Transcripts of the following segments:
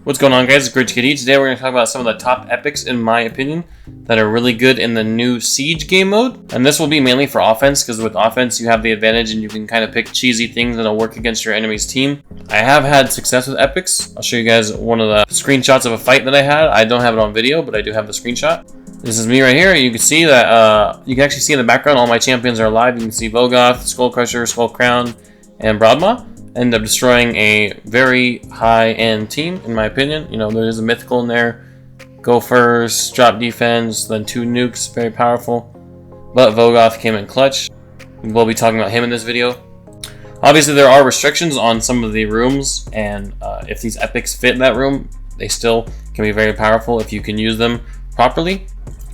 What's going on, guys? It's GridgeKitty. Today we're going to talk about some of the top epics, in my opinion, that are really good in the new Siege game mode. And this will be mainly for offense, because with offense you have the advantage and you can kind of pick cheesy things that'll work against your enemy's team. I have had success with epics. I'll show you guys one of the screenshots of a fight that I had. I don't have it on video, but I do have the screenshot. This is me right here. You can see that, you can actually see in the background all my champions are alive. You can see Vogoth, Skullcrusher, Skullcrown, and Broadmaw. End up destroying a very high-end team, in my opinion. You know, there's a mythical in there. Go first, drop defense, then 2 nukes, very powerful. But Vogoth came in clutch. We'll be talking about him in this video. Obviously, there are restrictions on some of the rooms, and if these epics fit that room, they still can be very powerful if you can use them properly.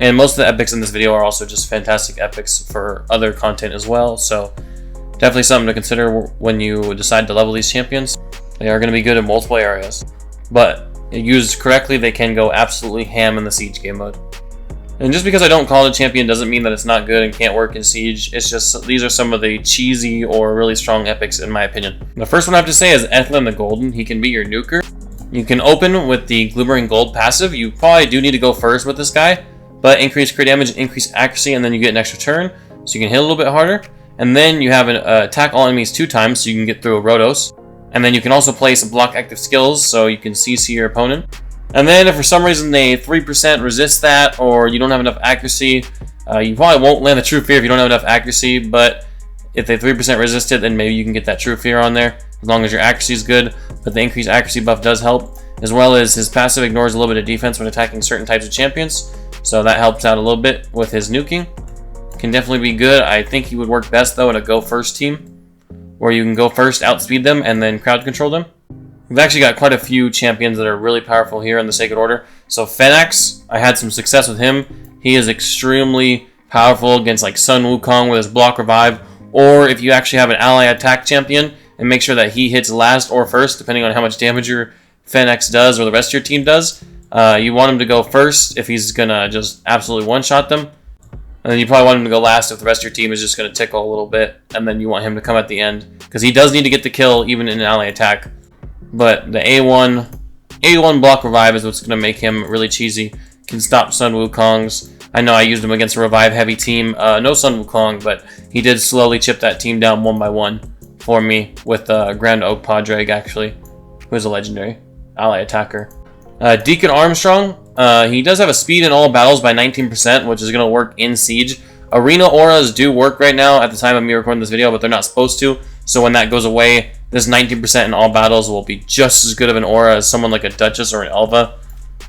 And most of the epics in this video are also just fantastic epics for other content as well, so definitely something to consider when you decide to level these champions. They are going to be good in multiple areas, but used correctly, they can go absolutely ham in the Siege game mode. And just because I don't call it a champion doesn't mean that it's not good and can't work in Siege. It's just these are some of the cheesy or really strong epics, in my opinion. The first one I have to say is Ethlin the Golden. He can be your nuker. You can open with the Glimmering Gold passive. You probably do need to go first with this guy, but increase crit damage, increase accuracy, and then you get an extra turn, so you can hit a little bit harder. And then you have an attack all enemies 2 times, so you can get through a Rotos. And then you can also place block active skills, so you can CC your opponent. And then if for some reason they 3% resist that, or you don't have enough accuracy, you probably won't land the True Fear if you don't have enough accuracy, but if they 3% resist it, then maybe you can get that True Fear on there, as long as your accuracy is good. But the increased accuracy buff does help, as well as his passive ignores a little bit of defense when attacking certain types of champions, so that helps out a little bit with his nuking. Can definitely be good. I think he would work best though in a go first team, where you can go first, outspeed them, and then crowd control them. We've actually got quite a few champions that are really powerful here in the Sacred Order. So Phenax, I had some success with him. He is extremely powerful against like Sun Wukong with his block revive, or if you actually have an ally attack champion and make sure that he hits last or first, depending on how much damage your Phenax does or the rest of your team does. You want him to go first if he's gonna just absolutely one-shot them. And then you probably want him to go last if the rest of your team is just going to tickle a little bit. And then you want him to come at the end, because he does need to get the kill even in an ally attack. But the A1 block revive is what's going to make him really cheesy. Can stop Sun Wukong's. I know I used him against a revive heavy team. No Sun Wukong, but he did slowly chip that team down one by one for me with Grand Oak Padraig, actually, who is a legendary ally attacker. Deacon Armstrong, he does have a speed in all battles by 19%, which is going to work in Siege. Arena auras do work right now at the time of me recording this video, but they're not supposed to. So when that goes away, this 19% in all battles will be just as good of an aura as someone like a Duchess or an Elva.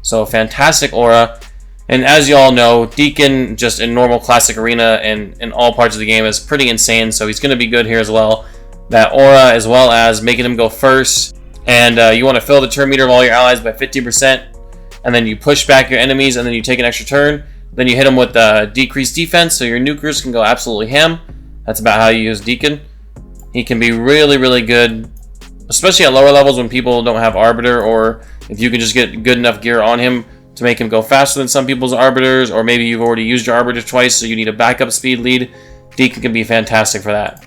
So fantastic aura. And as you all know, Deacon, just in normal classic arena and in all parts of the game, is pretty insane. So he's going to be good here as well. That aura, as well as making him go first. And you want to fill the turn meter of all your allies by 50%, and then you push back your enemies, and then you take an extra turn. Then you hit them with decreased defense, so your nukers can go absolutely ham. That's about how you use Deacon. He can be really, really good, especially at lower levels when people don't have Arbiter, or if you can just get good enough gear on him to make him go faster than some people's Arbiters, or maybe you've already used your Arbiter twice, so you need a backup speed lead. Deacon can be fantastic for that.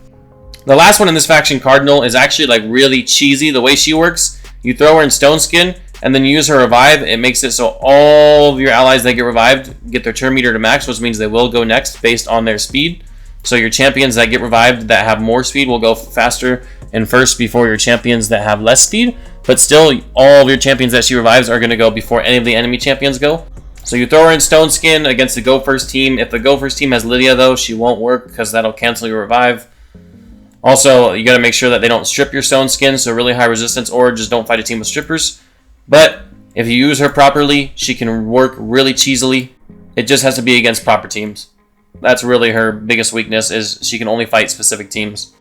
The last one in this faction, Cardinal, is actually like really cheesy. The way she works, you throw her in Stone Skin, and then you use her revive. It makes it so all of your allies that get revived get their turn meter to max, which means they will go next based on their speed. So your champions that get revived that have more speed will go faster and first before your champions that have less speed. But still, all of your champions that she revives are going to go before any of the enemy champions go. So you throw her in Stone Skin against the Go First team. If the Go First team has Lydia, though, she won't work because that'll cancel your revive. Also, you got to make sure that they don't strip your Stone Skin, so really high resistance, or just don't fight a team with strippers. But if you use her properly, she can work really cheesily. It just has to be against proper teams. That's really her biggest weakness, is she can only fight specific teams.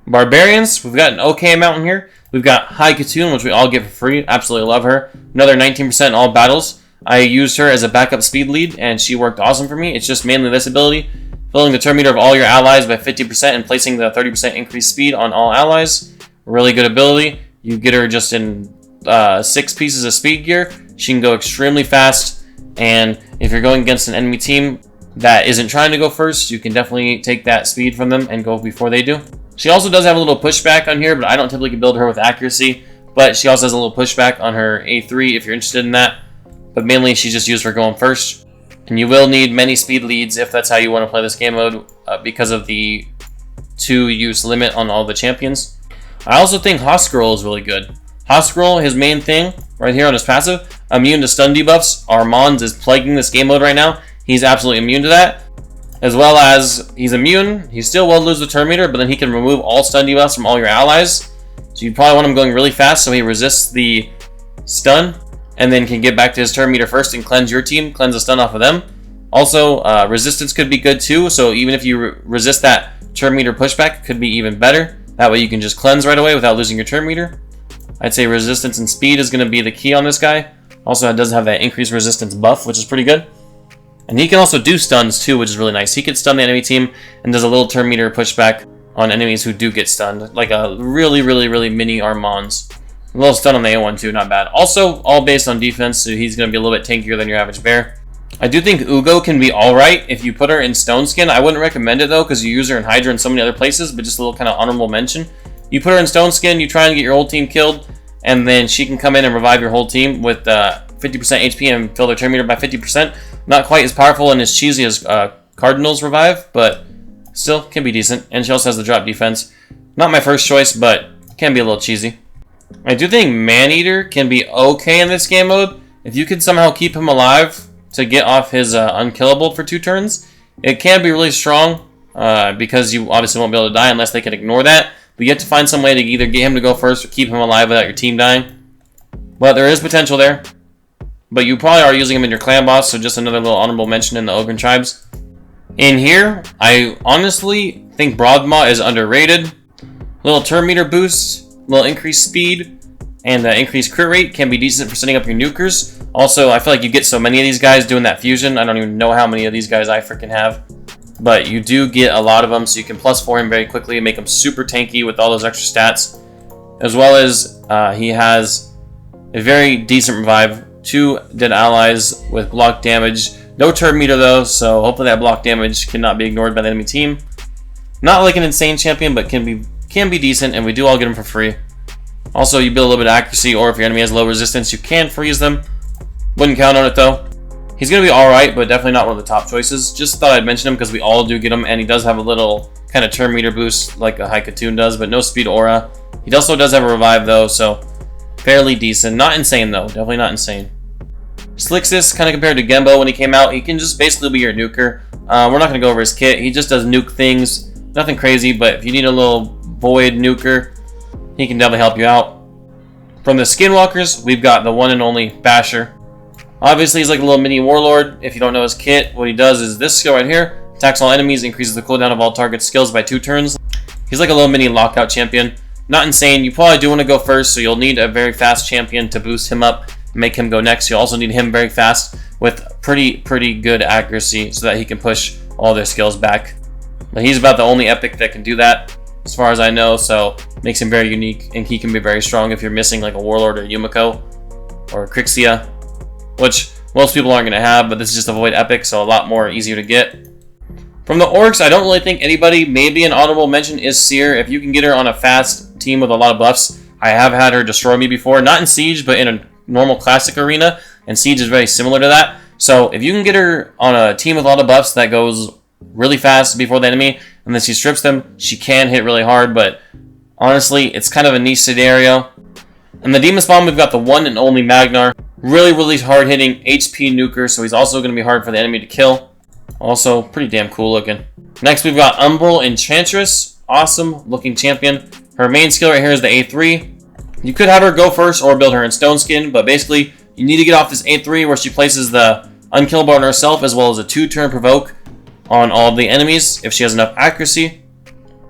Barbarians, we've got an okay amount in here. We've got High Katoon, which we all get for free. Absolutely love her. Another 19% in all battles. I used her as a backup speed lead, and she worked awesome for me. It's just mainly this ability. Filling the turn meter of all your allies by 50% and placing the 30% increased speed on all allies. Really good ability. You get her just in 6 pieces of speed gear. She can go extremely fast. And if you're going against an enemy team that isn't trying to go first, you can definitely take that speed from them and go before they do. She also does have a little pushback on here, but I don't typically build her with accuracy. but she also has a little pushback on her A3 if you're interested in that. But mainly she's just used for going first. And you will need many speed leads if that's how you want to play this game mode because of the 2-use limit on all the champions. I also think Hoscroll is really good. Hoscroll, his main thing right here on his passive, immune to stun debuffs. Armand is plaguing this game mode right now. He's absolutely immune to that. As well as he's immune. He still will lose the turn meter, but then he can remove all stun debuffs from all your allies. So you probably want him going really fast so he resists the stun and then can get back to his turn meter first and cleanse your team, cleanse the stun off of them. Also, resistance could be good too, so even if you resist that turn meter pushback, it could be even better. That way you can just cleanse right away without losing your turn meter. I'd say resistance and speed is going to be the key on this guy. Also, it does have that increased resistance buff, which is pretty good. And he can also do stuns too, which is really nice. He can stun the enemy team and does a little turn meter pushback on enemies who do get stunned, like a really mini Armands. A little stun on the A1 too, not bad. Also, all based on defense, so he's going to be a little bit tankier than your average bear. I do think Ugo can be alright if you put her in Stone Skin. I wouldn't recommend it though, because you use her in Hydra and so many other places, but just a little kind of honorable mention. You put her in Stone Skin, you try and get your whole team killed, and then she can come in and revive your whole team with 50% HP and fill their turn meter by 50%. Not quite as powerful and as cheesy as Cardinals Revive, but still can be decent. And she also has the drop defense. Not my first choice, but can be a little cheesy. I do think Maneater can be okay in this game mode. If you can somehow keep him alive to get off his unkillable for 2 turns, it can be really strong because you obviously won't be able to die unless they can ignore that. But you have to find some way to either get him to go first or keep him alive without your team dying. But there is potential there. But you probably are using him in your clan boss, so just another little honorable mention in the Ogryn tribes. In here, I honestly think Broadmaw is underrated. Little turn meter boost, little increased speed, and increased crit rate can be decent for setting up your nukers. Also, I feel like you get so many of these guys doing that fusion. I don't even know how many of these guys I freaking have. But you do get a lot of them, so you can +4 him very quickly and make him super tanky with all those extra stats. As well as he has a very decent revive. 2 dead allies with block damage. No turn meter though, so hopefully that block damage cannot be ignored by the enemy team. Not like an insane champion, but can be decent, and we do all get him for free. Also, you build a little bit of accuracy, or if your enemy has low resistance, you can freeze them. Wouldn't count on it though. He's going to be alright, but definitely not one of the top choices. Just thought I'd mention him because we all do get him, and he does have a little kind of turn meter boost like a Haikatoon does, but no speed aura. He also does have a revive though, so fairly decent. Not insane though, definitely not insane. Slixus, kind of compared to Gembo when he came out, he can just basically be your nuker. We're not going to go over his kit. He just does nuke things. Nothing crazy, but if you need a little void nuker, he can definitely help you out. From the Skinwalkers, we've got the one and only Basher. Obviously, he's like a little mini warlord. If you don't know his kit, what he does is this skill right here. Attacks all enemies, increases the cooldown of all target skills by 2 turns. He's like a little mini lockout champion. Not insane. You probably do want to go first, so you'll need a very fast champion to boost him up. Make him go next. You'll also need him very fast with pretty good accuracy so that he can push all their skills back. But he's about the only epic that can do that as far as I know, so makes him very unique, and he can be very strong if you're missing like a Warlord or Yumiko or Crixia, which most people aren't going to have, but this is just a void epic, so a lot more easier to get. From the orcs, I don't really think anybody, maybe an honorable mention is Seer. If you can get her on a fast team with a lot of buffs, I have had her destroy me before, not in Siege, but in a normal classic arena, and Siege is very similar to that. So if you can get her on a team with a lot of buffs that goes really fast before the enemy, and then she strips them, she can hit really hard, but honestly, it's kind of a niche scenario. In the Demon Spawn, we've got the one and only Magnar. Really hard-hitting HP nuker, so he's also going to be hard for the enemy to kill. Also, pretty damn cool looking. Next, we've got Umbral Enchantress. Awesome looking champion. Her main skill right here is the A3. You could have her go first or build her in Stone Skin, but basically, you need to get off this A3 where she places the unkillable on herself as well as a 2-turn provoke on all of the enemies if she has enough accuracy.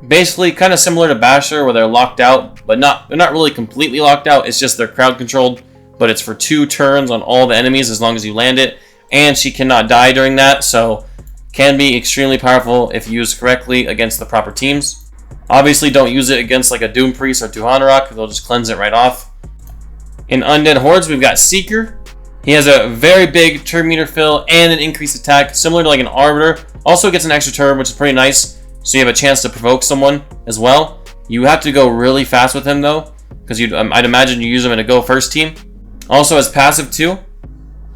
Basically, kind of similar to Basher where they're locked out, but they're not really completely locked out. It's just they're crowd controlled, but it's for 2 turns on all the enemies as long as you land it, and she cannot die during that, so can be extremely powerful if used correctly against the proper teams. Obviously, don't use it against like a Doom Priest or Tuhanarok, they'll just cleanse it right off. In Undead Hordes, we've got Seeker. He has a very big turn meter fill and an increased attack, similar to like an Arbiter. Also gets an extra turn, which is pretty nice, so you have a chance to provoke someone as well. You have to go really fast with him though, because I'd imagine you use him in a go first team. Also, as passive too,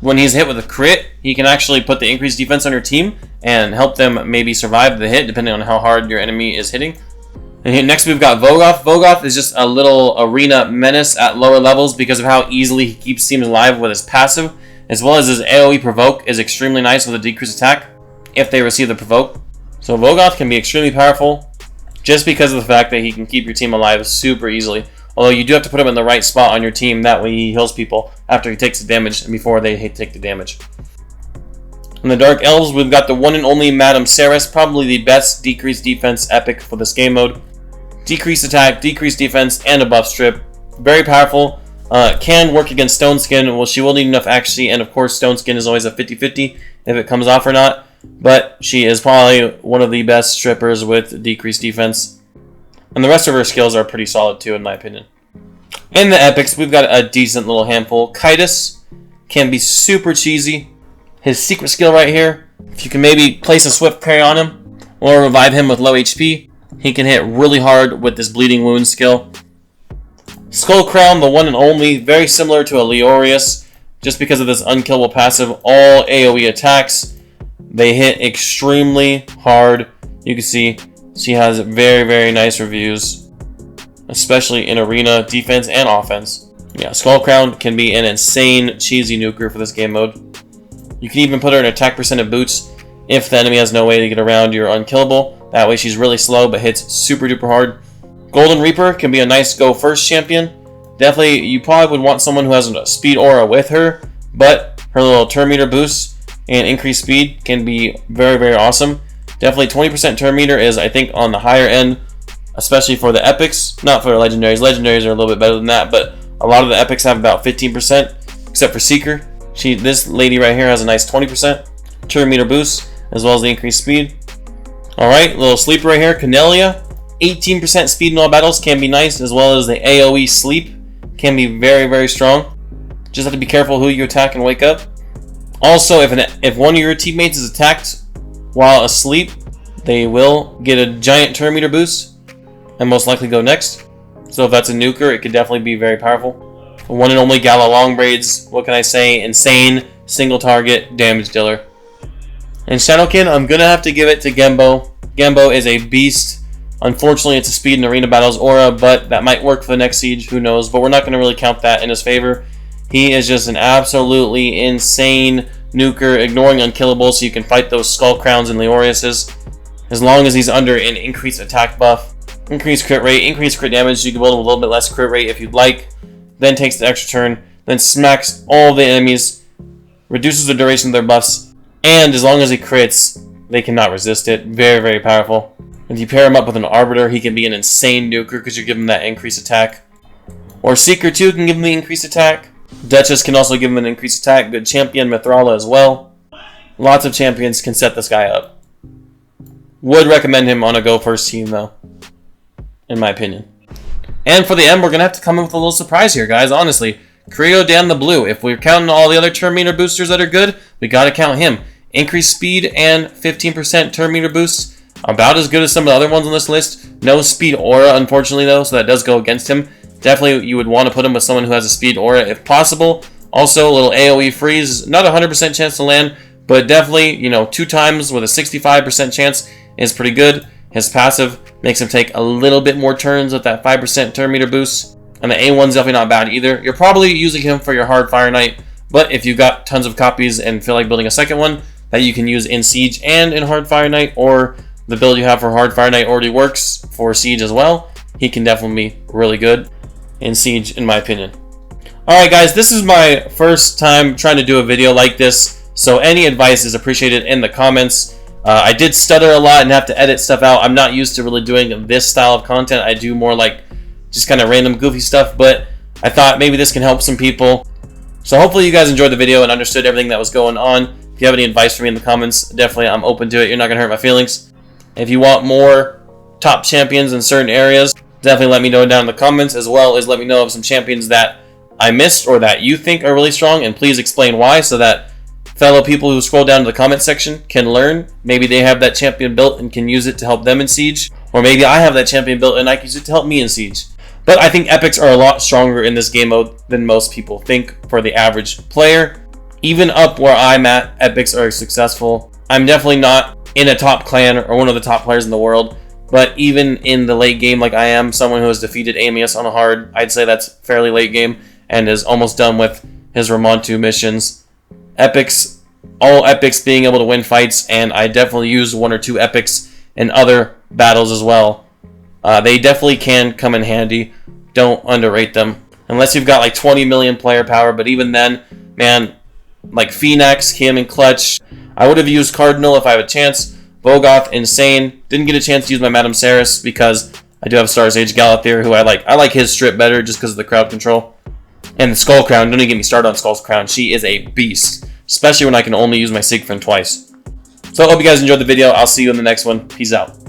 when he's hit with a crit, he can actually put the increased defense on your team and help them maybe survive the hit, depending on how hard your enemy is hitting. And here, next we've got Vogoth. Vogoth is just a little arena menace at lower levels because of how easily he keeps teams alive with his passive, as well as his AoE provoke is extremely nice with a decreased attack if they receive the provoke. So Vogoth can be extremely powerful just because of the fact that he can keep your team alive super easily. Although you do have to put him in the right spot on your team, that way he heals people after he takes the damage and before they take the damage. In the Dark Elves, we've got the one and only Madame Ceres, probably the best decreased defense epic for this game mode. Decreased attack, decreased defense, and a buff strip. Very powerful. Can work against Stone Skin. Well, she will need enough actually, and of course Stone Skin is always a 50-50 if it comes off or not. But she is probably one of the best strippers with decreased defense. And the rest of her skills are pretty solid too, in my opinion. In the epics, we've got a decent little handful. Kytus can be super cheesy. His secret skill right here, if you can maybe place a swift parry on him or revive him with low HP, he can hit really hard with this bleeding wound skill. Skull Crown, the one and only, very similar to a Leorius, just because of this unkillable passive. All AoE attacks, they hit extremely hard. You can see she has very, very nice reviews, especially in arena, defense, and offense. Yeah, Skull Crown can be an insane cheesy nuker for this game mode. You can even put her in attack percent boots if the enemy has no way to get around your unkillable. That way she's really slow but hits super duper hard. Golden Reaper can be a nice go first champion. Definitely, you probably would want someone who has a speed aura with her, but her little turn meter boost and increased speed can be very, very awesome. Definitely 20% turn meter is, I think, on the higher end, especially for the epics. Not for legendaries. Legendaries are a little bit better than that, but a lot of the epics have about 15%, except for Seeker. This lady right here has a nice 20% turn meter boost, as well as the increased speed. Alright, little sleeper right here, Canelia. 18% speed in all battles can be nice, as well as the AoE sleep can be very, very strong. Just have to be careful who you attack and wake up. Also, if one of your teammates is attacked while asleep, they will get a giant turn meter boost and most likely go next. So if that's a nuker, it could definitely be very powerful. One and only Gala Longbraids, what can I say? Insane, single target, damage dealer. In Shadowkin, I'm going to have to give it to Genbo. Genbo is a beast. Unfortunately, it's a speed in arena battles aura, but that might work for the next siege, who knows. But we're not going to really count that in his favor. He is just an absolutely insane nuker, ignoring unkillables so you can fight those Skull Crowns and Leoriuses. As long as he's under an increased attack buff, increased crit rate, increased crit damage, you can build him a little bit less crit rate if you'd like. Then takes the extra turn, then smacks all the enemies, reduces the duration of their buffs, and as long as he crits, they cannot resist it. Very, very powerful. If you pair him up with an Arbiter, he can be an insane nuker because you give him that increased attack. Or Seeker 2 can give him the increased attack. Duchess can also give him an increased attack. Good champion, Mithrala as well. Lots of champions can set this guy up. Would recommend him on a go first team though, in my opinion. And for the end, we're going to have to come in with a little surprise here, guys, honestly. Creodan the Blue. If we're counting all the other turn meter boosters that are good, we got to count him. Increased speed and 15% turn meter boost. About as good as some of the other ones on this list. No speed aura, unfortunately, though, so that does go against him. Definitely, you would want to put him with someone who has a speed aura if possible. Also, a little AoE freeze. Not a 100% chance to land, but definitely, 2 times with a 65% chance is pretty good. His passive makes him take a little bit more turns with that 5% turn meter boost. And the A1's definitely not bad either. You're probably using him for your Hard Fire Knight, but if you've got tons of copies and feel like building a second one that you can use in Siege and in Hard Fire Knight, or the build you have for Hard Fire Knight already works for Siege as well, he can definitely be really good in Siege, in my opinion. Alright guys, this is my first time trying to do a video like this, so any advice is appreciated in the comments. I did stutter a lot and have to edit stuff out. I'm not used to really doing this style of content. I do more like just kind of random goofy stuff, but I thought maybe this can help some people. So hopefully you guys enjoyed the video and understood everything that was going on. If you have any advice for me in the comments, definitely I'm open to it. You're not going to hurt my feelings. If you want more top champions in certain areas, definitely let me know down in the comments, as well as let me know of some champions that I missed or that you think are really strong, and please explain why so that fellow people who scroll down to the comment section can learn. Maybe they have that champion built and can use it to help them in Siege, or maybe I have that champion built and I can use it to help me in Siege. But I think epics are a lot stronger in this game mode than most people think for the average player. Even up where I'm at, epics are successful. I'm definitely not in a top clan or one of the top players in the world, but even in the late game like I am, someone who has defeated Amius on a hard, I'd say that's fairly late game, and is almost done with his Ramontu missions. Epics, all epics being able to win fights, and I definitely use 1 or 2 epics in other battles as well. They definitely can come in handy. Don't underrate them. Unless you've got like 20 million player power, but even then, man, like Phoenix, Cam and Clutch. I would have used Cardinal if I have a chance. Bogoth, insane. Didn't get a chance to use my Madame Saris because I do have Stars Age Galathir, who I like. I like his strip better just because of the crowd control. And the Skull Crown, don't even get me started on Skull's Crown. She is a beast, especially when I can only use my Siegfried twice. So I hope you guys enjoyed the video. I'll see you in the next one. Peace out.